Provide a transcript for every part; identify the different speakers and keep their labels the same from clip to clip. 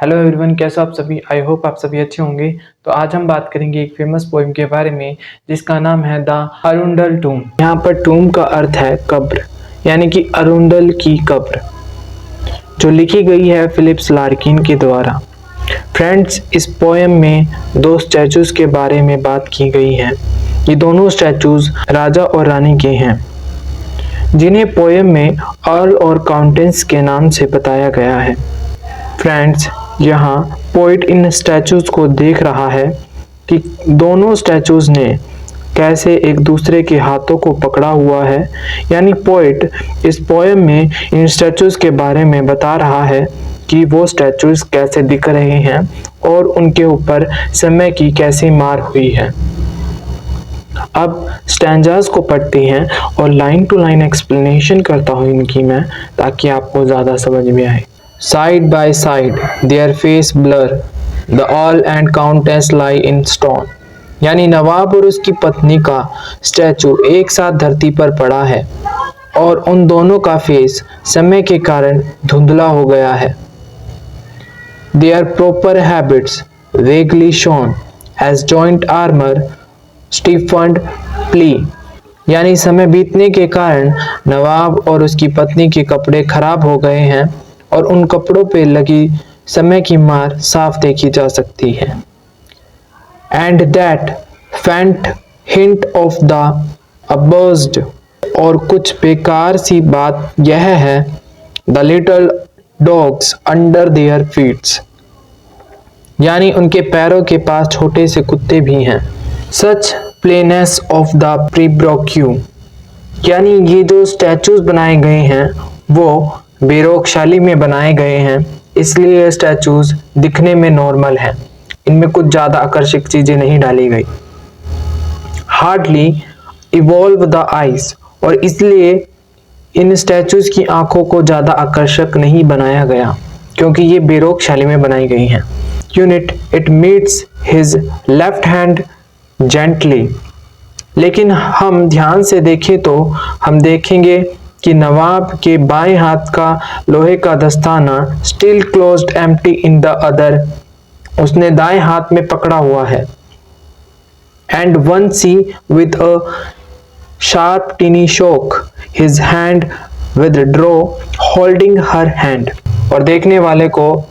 Speaker 1: Hello everyone, कैसे आप सभी। आई होप आप सभी अच्छे होंगे। तो आज हम बात करेंगे एक फेमस पोएम के बारे में जिसका नाम है द अरुंडल टूम। यहाँ पर टूम का अर्थ है कब्र, यानी कि अरुंडल की कब्र, जो लिखी गई है फिलिप्स लार्किन के द्वारा। फ्रेंड्स, इस पोएम में दो स्टैचूज के बारे में बात की गई है। ये दोनों स्टैचूज राजा और रानी के हैं, जिन्हें पोएम में अर्ल और काउंटेंस के नाम से बताया गया है। फ्रेंड्स, यहाँ पोइट इन स्टैचूज को देख रहा है कि दोनों स्टैचूज ने कैसे एक दूसरे के हाथों को पकड़ा हुआ है। यानी पोइट इस पोएम में इन स्टैचूज के बारे में बता रहा है कि वो स्टैचूज कैसे दिख रहे हैं और उनके ऊपर समय की कैसी मार हुई है। अब स्टैंजास को पढ़ते हैं और लाइन टू लाइन एक्सप्लेनेशन करता हूँ इनकी मैं, ताकि आपको ज़्यादा समझ में आए। Side by side, their face blur. The earl and countess lie in stone. यानी नवाब और उसकी पत्नी का स्टैचू एक साथ धरती पर पड़ा है और उन दोनों का फेस समय के कारण धुंधला हो गया है। Their proper habits vaguely shown as joint armor stiffened plea. यानी समय बीतने के कारण नवाब और उसकी पत्नी के कपड़े खराब हो गए हैं और उन कपड़ों पे लगी समय की मार साफ देखी जा सकती है। And that faint hint of the absurd, और कुछ बेकार सी बात यह है, the little dogs under their feets, यानी उनके पैरों के पास छोटे से कुत्ते भी हैं। सच प्लेनेस ऑफ द प्रीब्रोक्यू, यानी ये जो स्टैचूज बनाए गए हैं वो बेरोकशाली में बनाए गए हैं, इसलिए ये स्टैचूज दिखने में नॉर्मल हैं। इनमें कुछ ज्यादा आकर्षक चीजें नहीं डाली गई। हार्डली इवॉल्व द आइज, और इसलिए इन स्टैचूज की आंखों को ज्यादा आकर्षक नहीं बनाया गया क्योंकि ये बेरोकशाली में बनाई गई हैं। Unit it meets his left hand gently, लेकिन हम ध्यान से देखें तो हम देखेंगे कि नवाब के बाएं हाथ का लोहे का दस्ताना still closed empty in the other, उसने दाएं हाथ में पकड़ा हुआ है। And one see with a sharp tiny shock his hand withdraw holding her hand, और देखने वाले को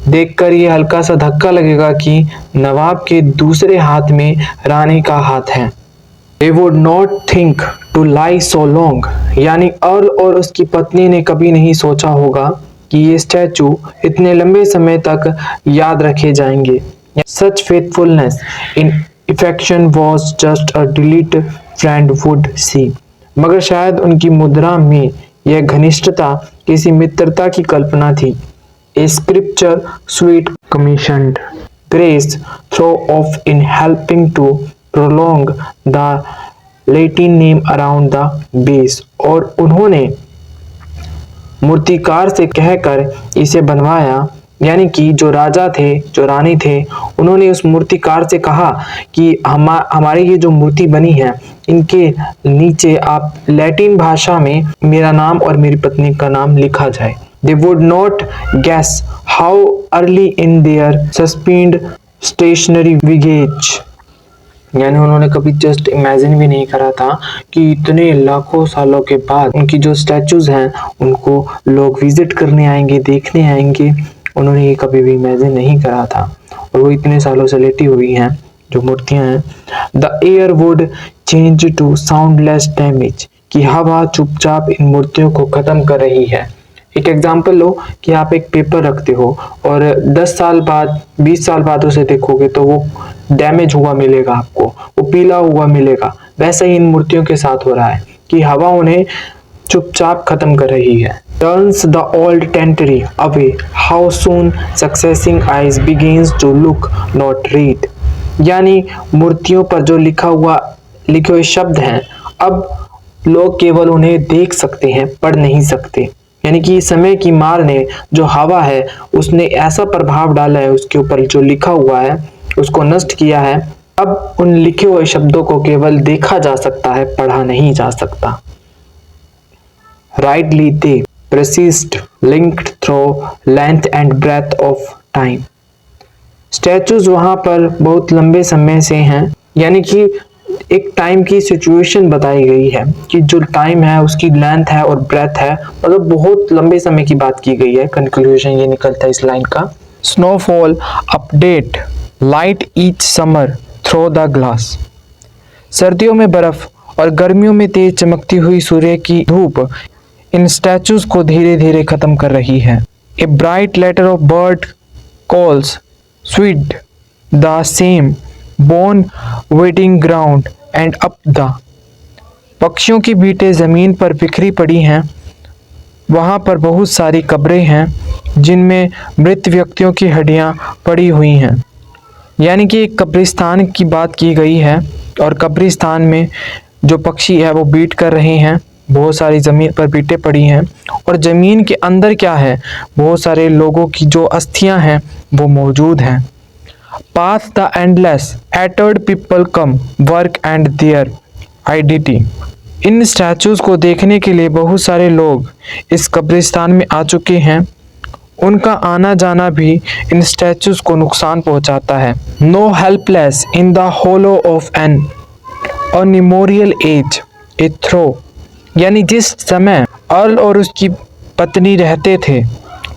Speaker 1: देखकर ये हल्का सा धक्का लगेगा कि नवाब के दूसरे हाथ में रानी का हाथ है। They would not think to lie so long, यानी अर्ल और उसकी पत्नी ने कभी नहीं सोचा होगा कि ये स्टैचू इतने लंबे समय तक याद रखे जाएंगे। Such faithfulness in affection was just a delete friend would see, मगर शायद उनकी मुद्रा में यह घनिष्ठता किसी मित्रता की कल्पना थी। A scripture sweet commissioned grace throw off in helping to prolong the Latin name around the base, और उन्होंने मूर्तिकार से कहकर इसे बनवाया, यानी कि जो राजा थे, जो रानी थे, उन्होंने उस मूर्तिकार से कहा कि हमारी ये जो मूर्ति बनी है इनके नीचे आप लैटिन भाषा में मेरा नाम और मेरी पत्नी का नाम लिखा जाए। They would not guess how early in their suspended stationary vigage, यानी उन्होंने कभी जस्ट इमेजिन भी नहीं करा था कि इतने लाखों सालों के बाद उनकी जो स्टैचूज हैं उनको लोग विजिट करने आएंगे, देखने आएंगे। उन्होंने ये कभी भी इमेजिन नहीं करा था, और वो इतने सालों से लेटी हुई हैं जो मूर्तियां हैं। The air would change to soundless damage, कि हवा चुपचाप इन मूर्तियों को खत्म कर रही है। एक एग्जाम्पल लो कि आप एक पेपर रखते हो और 10 साल बाद 20 साल बाद उसे देखोगे तो वो डैमेज हुआ मिलेगा, आपको वो पीला हुआ मिलेगा। वैसे ही इन मूर्तियों के साथ हो रहा है कि हवा उन्हें चुपचाप खत्म कर रही है। Turns the old tentery away, how soon succeeding eyes begins to look not read, यानी मूर्तियों पर जो लिखे हुए शब्द हैं अब लोग केवल उन्हें देख सकते हैं, पढ़ नहीं सकते। यानी कि समय की मार ने, जो हवा है, उसने ऐसा प्रभाव डाला है उसके ऊपर, जो लिखा हुआ है उसको नष्ट किया है। अब उन लिखे हुए शब्दों को केवल देखा जा सकता है, पढ़ा नहीं जा सकता। Rightly they persist, linked through length and breadth of time. Statues वहाँ पर बहुत लंबे समय से हैं, यानी कि एक टाइम की सिचुएशन बताई गई है कि जो टाइम है उसकी लेंथ है और ब्रेथ है, मतलब बहुत लंबे समय की बात की गई है। कंक्लूजन ये निकलता है इस लाइन का। Snowfall update light each summer through the glass. सर्दियों में बर्फ और गर्मियों में तेज चमकती हुई सूर्य की धूप इन स्टैचूज को धीरे धीरे खत्म कर रही है। A bright letter of bird calls sweet the same bone waiting ground and up the. पक्षियों की बीटें जमीन पर बिखरी पड़ी हैं। वहां पर बहुत सारी कब्रें हैं जिनमें मृत व्यक्तियों की हड्डियां पड़ी हुई हैं। यानी कि एक कब्रिस्तान की बात की गई है और कब्रिस्तान में जो पक्षी है वो बीट कर रहे हैं, बहुत सारी ज़मीन पर बीटें पड़ी हैं और ज़मीन के अंदर क्या है, बहुत सारे लोगों की जो अस्थियां हैं वो मौजूद हैं। Pass the endless attired people come work and their identity. इन स्टैचूज़ को देखने के लिए बहुत सारे लोग इस कब्रिस्तान में आ चुके हैं। उनका आना जाना भी इन स्टैचूज को नुकसान पहुंचाता है। No helpless in the hollow of an memorial as a throw. यानी जिस समय अर्ल और उसकी पत्नी रहते थे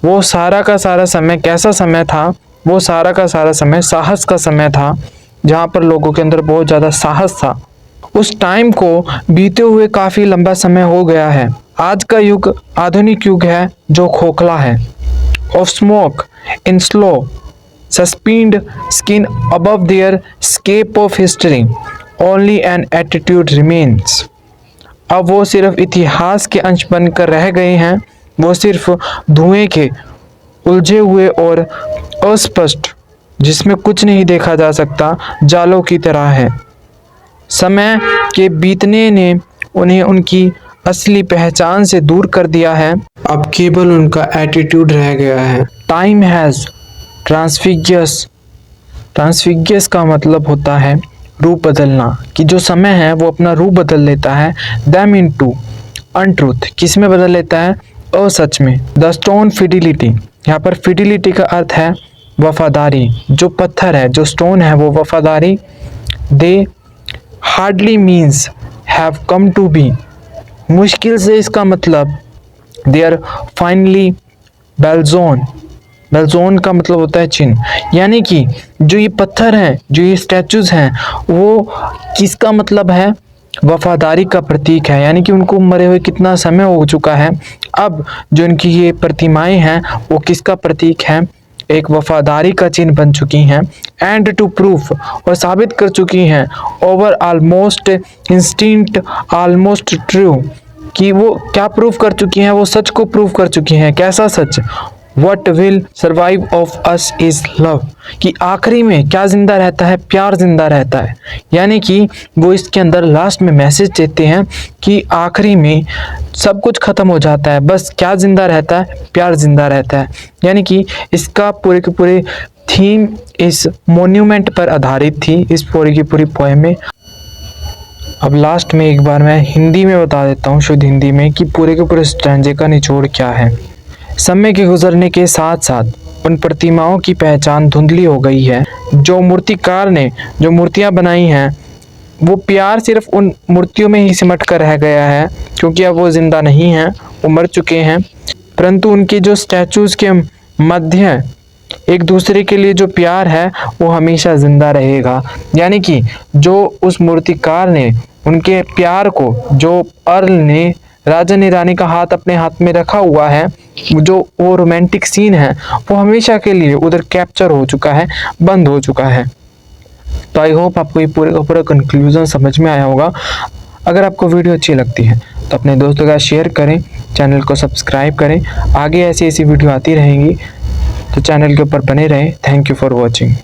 Speaker 1: वो सारा का सारा समय कैसा समय था, वो सारा का सारा समय साहस का समय था, जहाँ पर लोगों के अंदर बहुत ज़्यादा साहस था। उस टाइम को बीते हुए काफ़ी लंबा समय हो गया है। आज का युग आधुनिक युग है जो खोखला है। Of smoke in slow suspended skin above their scape of history, only an attitude remains। अब वो सिर्फ इतिहास के अंश बनकर रह गए हैं, वो सिर्फ धुएं के उलझे हुए और अस्पष्ट, जिसमें कुछ नहीं देखा जा सकता, जालों की तरह है। समय के बीतने ने उन्हें उनकी असली पहचान से दूर कर दिया है, अब केवल उनका एटीट्यूड रह गया है। Time has ट्रांसफिग्यस। ट्रांसफिग्यस का मतलब होता है रूप बदलना, कि जो समय है वो अपना रूप बदल लेता है। दैम इनटू अनट्रूथ, किस में बदल लेता है, असच में। द स्टोन फिडिलिटी, यहाँ पर फिडिलिटी का अर्थ है वफादारी। जो पत्थर है, जो स्टोन है वो वफादारी। They hardly means have come to be, मुश्किल से इसका मतलब दे आर फाइनली बेलजोन। बेलजोन का मतलब होता है चिन्ह, यानी कि जो ये पत्थर हैं, जो ये स्टैचूज हैं, वो किसका मतलब है, वफादारी का प्रतीक है। यानी कि उनको मरे हुए कितना समय हो चुका है, अब जो इनकी ये प्रतिमाएं हैं वो किसका प्रतीक है, एक वफादारी का चिन्ह बन चुकी हैं। एंड टू प्रूफ, और साबित कर चुकी हैं, over almost instinct almost true, कि वो क्या प्रूफ कर चुकी हैं, वो सच को प्रूफ कर चुकी हैं। कैसा सच, What will survive of us is love, कि आखिरी में क्या जिंदा रहता है, प्यार जिंदा रहता है। यानी कि वो इसके अंदर लास्ट में मैसेज देते हैं कि आखिरी में सब कुछ खत्म हो जाता है, बस क्या जिंदा रहता है, प्यार जिंदा रहता है। यानी कि इसका पूरे के पूरे थीम इस मोन्यूमेंट पर आधारित थी, इस पूरी की पूरी पोएम में। अब लास्ट में एक बार मैं हिंदी में बता देता हूँ, शुद्ध हिंदी में, कि पूरे के पूरे स्टैंजे का निचोड़ क्या है। समय के गुजरने के साथ साथ उन प्रतिमाओं की पहचान धुंधली हो गई है। जो मूर्तिकार ने जो मूर्तियां बनाई हैं, वो प्यार सिर्फ उन मूर्तियों में ही सिमट कर रह गया है, क्योंकि अब वो जिंदा नहीं हैं, वो मर चुके हैं। परंतु उनके जो स्टैचूज के मध्य एक दूसरे के लिए जो प्यार है वो हमेशा जिंदा रहेगा। यानी कि जो उस मूर्तिकार ने उनके प्यार को, जो अर्ल ने, राजा ने रानी का हाथ अपने हाथ में रखा हुआ है, जो वो रोमांटिक सीन है वो हमेशा के लिए उधर कैप्चर हो चुका है, बंद हो चुका है। तो आई होप आपको ये पूरे का पूरा कंक्लूजन समझ में आया होगा। अगर आपको वीडियो अच्छी लगती है तो अपने दोस्तों के साथ शेयर करें, चैनल को सब्सक्राइब करें। आगे ऐसी ऐसी वीडियो आती रहेंगी, तो चैनल के ऊपर बने रहें। Thank you for watching.